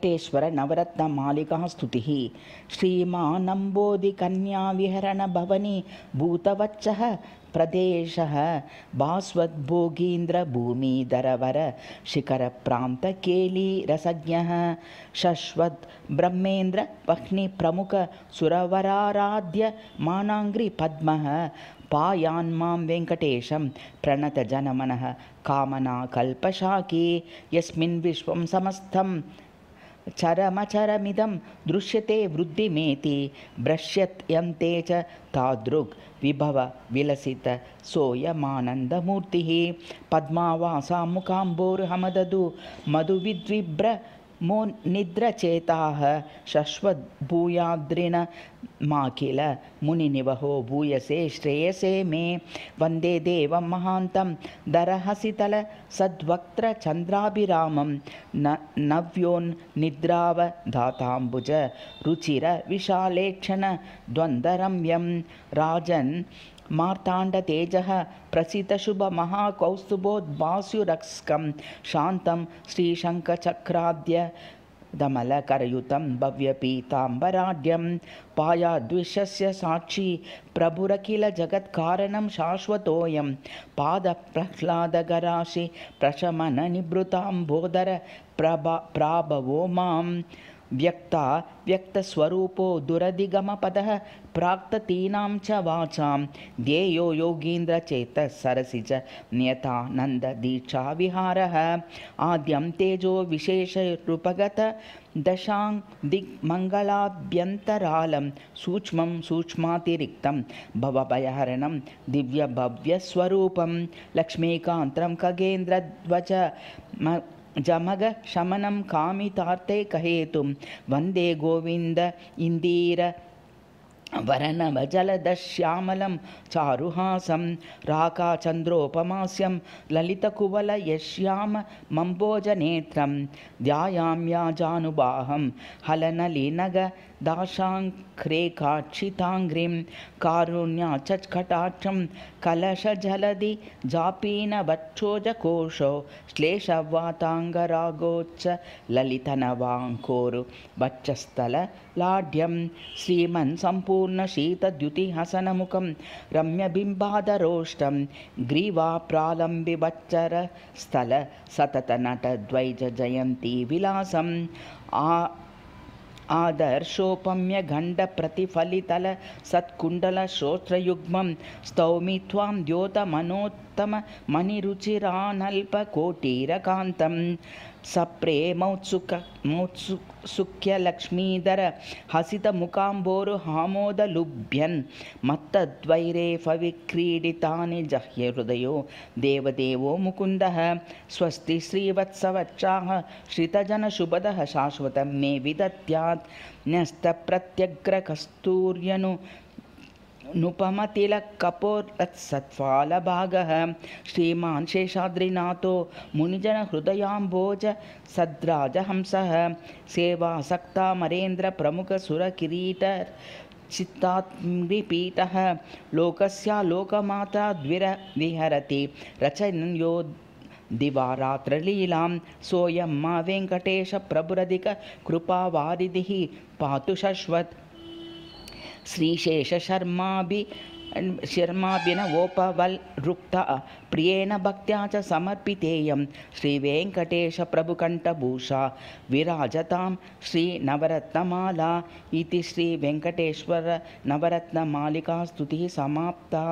वेङ्कटेश्वर नवरत्नमालिका स्तुतिः। श्रीमानम्बोधिकन्याविहरण भवनी भूतवच्चः प्रदेशः भास्वद्भोगीन्द्र भूमिधरवर शिखरप्रान्तकेली रसज्ञः शश्वत् ब्रह्मेन्द्र वह्नि प्रमुख सुरवराराध्य मानाङ्घ्रि पद्मः पायान्मां वेङ्कटेशं प्रणतजनमनः कामना कल्पशाकी यस्मिन् विश्वं समस्तं चरमचरमिदं दृश्यते वृद्धिमेति भ्रश्यत्यन्ते च तादृग् विभव विलसित सोऽयमानन्दमूर्तिः पद्मावासा मुकाम्बोरुहमददु मधुविद्विभ्र मो निद्रचेताः शश्वद्भूयाद्रिन माकिल मुनिनिवहो भूयसे श्रेयसे मे वन्दे देवं महान्तं दरहसितल सद्वक्त्र चन्द्राभिरामं नव्योन्निद्रावधाताम्बुज रुचिर विशालेक्षण द्वन्द्वरम्यं राजन् मार्ताण्डतेजः प्रसितशुभमहाकौस्तुभोद्भास्युरस्कं शान्तं श्रीशङ्खचक्राद्य दमलकरयुतं भव्यपीताम्बराढ्यं पायाद्विषस्य साक्षी प्रभुरखिल जगत्कारणं शाश्वतोऽयं पादप्रह्लादगराशि प्रशमननिभृताम्बोदर प्राभवो मां व्यक्तस्वरूपो दुरधिगमपदः प्राक्ततीनां च वाचां ध्येयो योगीन्द्रचेतः सरसिज नियतानन्ददीक्षाविहारः आद्यं तेजो विशेषरूपगत दशाङ्दिग्मङ्गलाभ्यन्तरालं सूक्ष्मं सूक्ष्मातिरिक्तं भवभयहरणं दिव्यभव्यस्वरूपं लक्ष्मीकान्तं खगेन्द्रध्वज जमग शमनं कामितार्थैकहेतुं वन्दे गोविन्द इन्दीर वरनवजलदश्यामलं चारुहासं राकाचन्द्रोपमास्यं ललितकुवलयश्याममम्बोजनेत्रं ध्यायाम्याजानुबाहं हलनलिनगदाशाङ्ख्रेकाक्षिताङ्घ्रिं कारुण्याचकटाक्षं कलशजलधि जापीनवक्षोजकोशो श्लेषवाताङ्गरागोच्च ललितनवाङ्कोरु वक्षस्थललाढ्यं श्रीमन् पूर्णशीतद्युतिहसनमुखं रम्यबिम्बाधरोष्टं ग्रीवाप्रालम्बिवच्चर स्थल सततनटद्वैज जयन्ती विलासम् आदर्शोपम्य गण्डप्रतिफलितल सत्कुण्डलश्रोत्रयुग्मं स्तौमि त्वां द्योतमनोत्तम मणिरुचिरानल्पकोटीरकान्तं सप्रेमौत्सुक्य लक्ष्मीधर हसितमुकाम्बोरुहामोदलुभ्यन् मत्तद्वैरेफविक्रीडितानि जह्य हृदयो देवदेवो मुकुन्दः स्वस्ति श्रीवत्सवक्षाः श्रितजनशुभदः शाश्वतं मे विदत्यात् न्यस्तप्रत्यग्रकस्तूर्यनु नुपमतिलकपोत्सत्फालभागः श्रीमान् शेषाद्रिनाथो मुनिजनहृदयाम्भोज सद्राजहंसः सेवासक्तामरेन्द्रप्रमुखसुरकिरीट चित्तात्मपीठः लोकस्यालोकमाता द्विरविहरति रचन्यो दिवारात्रलीलां सोऽयं मा वेङ्कटेश प्रभुरधिककृपावारिधिः पातु शश्वत् श्रीशेषशर्माभिनवोपवल्रुक्ता प्रियेण भक्त्या च समर्पितेयं श्रीवेङ्कटेशप्रभुकण्ठभूषा विराजतां श्रीनवरत्नमाला इति श्रीवेङ्कटेश्वर नवरत्नमालिका स्तुतिः समाप्ता।